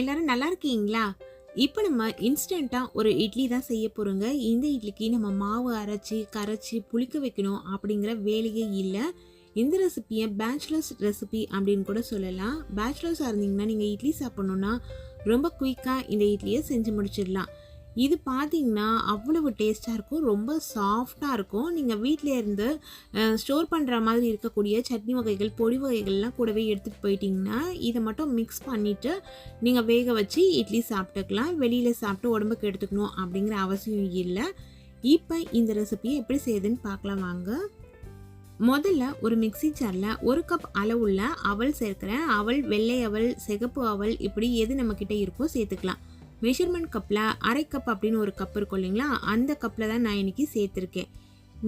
எல்லாரும் நல்லா இருக்கீங்களா? இப்போ நம்ம இன்ஸ்டன்ட்டா ஒரு இட்லி தான் செய்ய போறோங்க. இந்த இட்லிக்கு நம்ம மாவு அரைச்சு, கரைச்சு, புளிக்க வைக்கணும் அப்படிங்கிற வேலையே இல்ல. இந்த ரெசிபிய பேச்சுலர்ஸ் ரெசிபி அப்படின்னு கூட சொல்லலாம். பேச்சுலர்ஸா இருந்தீங்கன்னா நீங்க இட்லி சாப்பிடணும்னா ரொம்ப குயிக்கா இந்த இட்லிய செஞ்சு முடிச்சிடலாம். இது பார்த்தீங்கன்னா அவ்வளவு டேஸ்ட்டாக இருக்கும். ரொம்ப சாஃப்டாக இருக்கும். நீங்கள் வீட்டில் இருந்து ஸ்டோர் பண்ணுற மாதிரி இருக்கக்கூடிய சட்னி வகைகள், பொடி வகைகள்லாம் கூடவே எடுத்துகிட்டு போயிட்டீங்கன்னா இதை மட்டும் மிக்ஸ் பண்ணிவிட்டு நீங்கள் வேக வச்சு இட்லி சாப்பிட்டுக்கலாம். வெளியில் சாப்பிட்டு உடம்புக்கு எடுத்துக்கணும் அப்படிங்கிற அவசியம் இல்லை. இப்போ இந்த ரெசிபியை எப்படி செய்யுதுன்னு பார்க்கலாம் வாங்க. முதல்ல ஒரு மிக்ஸி ஜாரில் 1 கப் அளவுள்ள அவல் சேர்க்குறேன். அவல், வெள்ளை அவல், சிகப்பு அவல், இப்படி எது நம்மக்கிட்ட இருக்கோ சேர்த்துக்கலாம். மெஷர்மெண்ட் கப்பில் 1/2 கப் அப்படின்னு ஒரு கப் இருக்கும் இல்லைங்களா, அந்த கப்பில் தான் நான் இன்றைக்கி சேர்த்துருக்கேன்.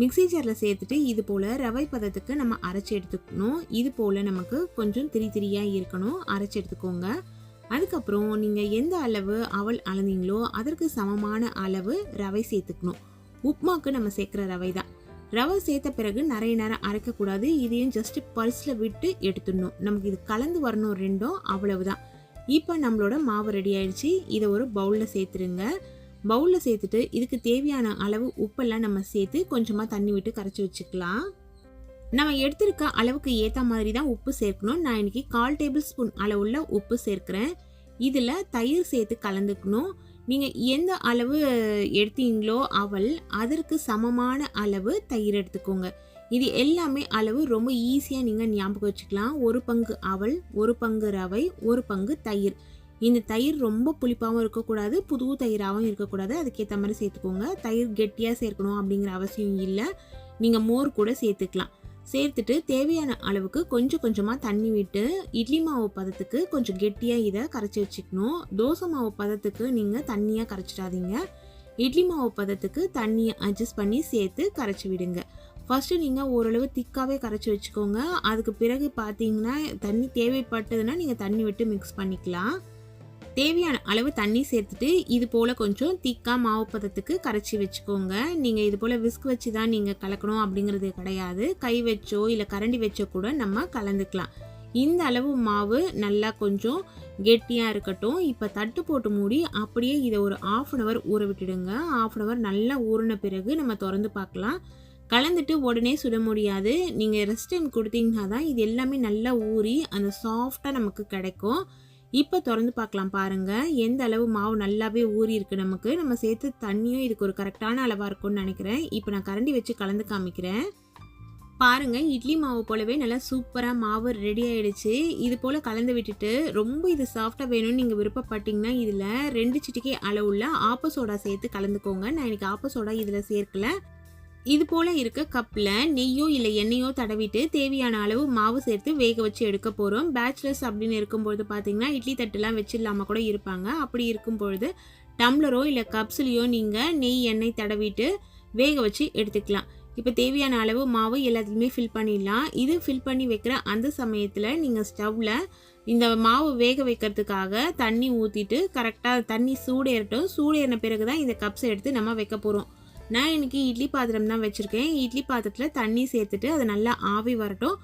மிக்ஸி ஜாரில் சேர்த்துட்டு இது போல் ரவை பதத்துக்கு நம்ம அரைச்சி எடுத்துக்கணும். இது போல் நமக்கு கொஞ்சம் திரியாக இருக்கணும், அரைச்சி எடுத்துக்கோங்க. அதுக்கப்புறம் நீங்கள் எந்த அளவு அவல் அளந்தீங்களோ அதற்கு சமமான அளவு ரவை சேர்த்துக்கணும். உப்புமாக்கு நம்ம சேர்க்குற ரவை தான். ரவை சேர்த்த பிறகு நிறைய நேரம் அரைக்கக்கூடாது. இதையும் ஜஸ்ட் பல்ஸில் விட்டு எடுத்துடணும். நமக்கு இது கலந்து வரணும் ரெண்டும், அவ்வளவுதான். இப்போ நம்மளோட மாவு ரெடி ஆயிடுச்சு. இதை ஒரு பவுலில் சேர்த்துருங்க. பவுலில் சேர்த்துட்டு இதுக்கு தேவையான அளவு உப்பெல்லாம் நம்ம சேர்த்து கொஞ்சமாக தண்ணி விட்டு கரைச்சி வச்சுக்கலாம். நம்ம எடுத்திருக்க அளவுக்கு ஏற்ற மாதிரி தான் உப்பு சேர்க்கணும். நான் இன்னைக்கு 1/4 டேபிள் ஸ்பூன் அளவுள்ள உப்பு சேர்க்குறேன். இதில் தயிர் சேர்த்து கலந்துக்கணும். நீங்கள் எந்த அளவு எடுத்தீங்களோ அவல், அதற்கு சமமான அளவு தயிர் எடுத்துக்கோங்க. இது எல்லாமே அளவு ரொம்ப ஈஸியாக நீங்கள் ஞாபகம் வச்சுக்கலாம். 1 பங்கு அவல், 1 பங்கு ரவை, 1 பங்கு தயிர். இந்த தயிர் ரொம்ப புளிப்பாகவும் இருக்கக்கூடாது, புது தயிராகவும் இருக்கக்கூடாது. அதுக்கேற்ற மாதிரி சேர்த்துக்கோங்க. தயிர் கெட்டியாக சேர்க்கணும் அப்படிங்கிற அவசியம் இல்லை. நீங்கள் மோர் கூட சேர்த்துக்கலாம். சேர்த்துட்டு தேவையான அளவுக்கு கொஞ்சம் கொஞ்சமாக தண்ணி விட்டு இட்லி மாவு பதத்துக்கு கொஞ்சம் கெட்டியாக இதை கரைச்சி வச்சுக்கணும். தோசை மாவு பதத்துக்கு நீங்கள் தண்ணியாக கரைச்சிடாதீங்க. இட்லி மாவு பதத்துக்கு தண்ணியை அட்ஜஸ்ட் பண்ணி சேர்த்து கரைச்சி விடுங்க. ஃபஸ்ட்டு நீங்கள் ஓரளவு திக்காகவே கரைச்சி வச்சுக்கோங்க. அதுக்கு பிறகு பார்த்தீங்கன்னா தண்ணி தேவைப்பட்டதுன்னா நீங்கள் தண்ணி விட்டு மிக்ஸ் பண்ணிக்கலாம். தேவையான அளவு தண்ணி சேர்த்துட்டு இது போல் கொஞ்சம் திக்காக மாவு பதத்துக்கு கரைச்சி வச்சுக்கோங்க. நீங்கள் இது போல் விஸ்க் வச்சு தான் நீங்கள் கலக்கணும் அப்படிங்கிறது கிடையாது. கை வச்சோ இல்லை கரண்டி வச்சோ கூட நம்ம கலந்துக்கலாம். இந்த அளவு மாவு நல்லா கொஞ்சம் கெட்டியாக இருக்கட்டும். இப்போ தட்டு போட்டு மூடி அப்படியே இதை ஒரு 1/2 hour ஊற விட்டுடுங்க. 1/2 hour நல்லா ஊறின பிறகு நம்ம திறந்து பார்க்கலாம். கலந்துட்டு உடனே சுட முடியாது. நீங்கள் ரெஸ்ட் டைம் கொடுத்தீங்கன்னா தான் இது எல்லாமே நல்லா ஊறி அந்த சாஃப்டாக நமக்கு கிடைக்கும். இப்போ திறந்து பார்க்கலாம் பாருங்கள், எந்த அளவு மாவு நல்லாவே ஊறி இருக்குது நமக்கு. நம்ம சேர்த்து தண்ணியும் இதுக்கு ஒரு கரெக்டான அளவாக இருக்கும்னு நினைக்கிறேன். இப்போ நான் கரண்டி வச்சு கலந்து காமிக்கிறேன். பாருங்கள், இட்லி மாவு போலவே நல்லா சூப்பராக மாவு ரெடி ஆகிடுச்சு. இது போல் கலந்து விட்டுட்டு ரொம்ப இது சாஃப்டாக வேணும்னு நீங்கள் விருப்பப்பட்டீங்கன்னா இதில் 2 சிட்டிகை அளவுள்ள ஆப்ப சோடா சேர்த்து கலந்துக்கோங்க. நான் இன்றைக்கி ஆப்ப சோடா இதில் சேர்க்கல. இது போல் இருக்க கப்பில் நெய்யோ இல்லை எண்ணெயோ தடவிட்டு தேவையான அளவு மாவு சேர்த்து வேக வச்சு எடுக்க போகிறோம். பேச்சுலர்ஸ் அப்படின்னு இருக்கும்பொழுது பார்த்தீங்கன்னா இட்லி தட்டுலாம் வச்சிடலாமல் கூட இருப்பாங்க. அப்படி இருக்கும்பொழுது டம்ளரோ இல்லை கப்ஸ்லேயோ நீங்கள் நெய் எண்ணெய் தடவிட்டு வேக வச்சு எடுத்துக்கலாம். இப்போ தேவையான அளவு மாவு எல்லாத்துலேயுமே ஃபில் பண்ணிடலாம். இது ஃபில் பண்ணி வைக்கிற அந்த சமயத்தில் நீங்கள் ஸ்டவ்வில் இந்த மாவு வேக வைக்கிறதுக்காக தண்ணி ஊற்றிட்டு கரெக்டாக தண்ணி சூடேறட்டும். சூடேறின பிறகு தான் இந்த கப்ஸை எடுத்து நம்ம வைக்க போகிறோம். நான் இன்றைக்கி இட்லி பாத்திரம் தான் வச்சுருக்கேன். இட்லி பாத்திரத்தில் தண்ணி சேர்த்துட்டு அதை நல்லா ஆவி வரட்டும்.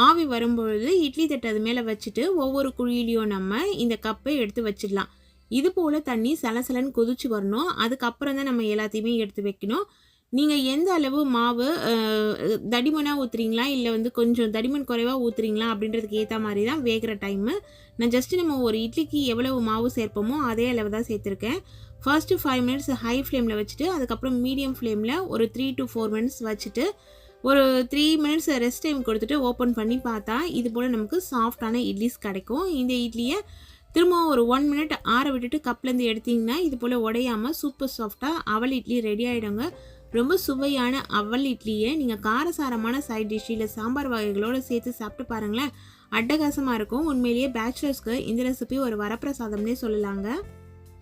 ஆவி வரும்பொழுது இட்லி தட்டு அது மேலே வச்சுட்டு ஒவ்வொரு குழியிலையும் நம்ம இந்த கப்பை எடுத்து வச்சிடலாம். இது போல் தண்ணி சலசலன்னு கொதிச்சு வரணும். அதுக்கப்புறம் தான் நம்ம எல்லாத்தையுமே எடுத்து வைக்கணும். நீங்கள் எந்த அளவு மாவு தடிமனாக ஊற்றுறீங்களா இல்லை கொஞ்சம் தடிமன் குறைவாக ஊற்றுறீங்களா அப்படின்றதுக்கு ஏற்ற மாதிரி தான் வேகிற டைமு. நான் ஜஸ்ட்டு நம்ம ஒரு இட்லிக்கு எவ்வளவு மாவு சேர்ப்போமோ அதே அளவு தான் சேர்த்துருக்கேன். ஃபர்ஸ்ட்டு 5 minutes ஹை ஃப்ளேமில் வச்சுட்டு அதுக்கப்புறம் மீடியம் ஃப்ளேமில் ஒரு 3 to 4 minutes வச்சுட்டு ஒரு 3 minutes ரெஸ்ட் டைம் கொடுத்துட்டு ஓப்பன் பண்ணி பார்த்தா இது போல் நமக்கு சாஃப்டான இட்லிஸ் கிடைக்கும். இந்த இட்லியை திரும்ப ஒரு 1 minute ஆற விட்டுட்டு கப்லேருந்து எடுத்திங்கன்னா இது போல் உடையாமல் சூப்பர் சாஃப்டாக அவல் இட்லி ரெடி ஆகிடுங்க. ரொம்ப சுவையான அவல் இட்லியை நீங்கள் காரசாரமான சைட் டிஷ் இல்லை சாம்பார் வகைகளோடு சேர்த்து சாப்பிட்டு பாருங்களேன், அட்டகாசமாக இருக்கும். உண்மையிலேயே பேச்சுலர்ஸ்க்கு இந்த ரெசிபி ஒரு வரப்பிரசாதம்னே சொல்லலாங்க.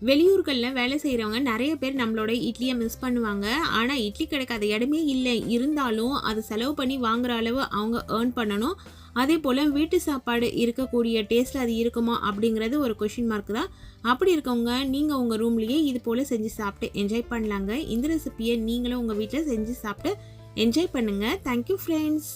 வெளியூர்களில் வேலை செய்கிறவங்க நிறைய பேர் நம்மளோட இட்லியை மிஸ் பண்ணுவாங்க. ஆனால் இட்லி கிடைக்காத இடமே இல்லை. இருந்தாலும் அது செலவு பண்ணி வாங்குற அளவு அவங்க ஏர்ன் பண்ணணும். அதே போல் வீட்டு சாப்பாடு இருக்கக்கூடிய டேஸ்ட்டில் அது இருக்குமா அப்படிங்கிறது ஒரு கொஷின் மார்க் தான். அப்படி இருக்கவங்க நீங்கள் உங்கள் ரூம்லேயே இது போல் செஞ்சு சாப்பிட்டு என்ஜாய் பண்ணலாங்க. இந்த ரெசிபியை நீங்களும் உங்கள் வீட்டில் செஞ்சு சாப்பிட்டு என்ஜாய் பண்ணுங்கள். Thank you friends.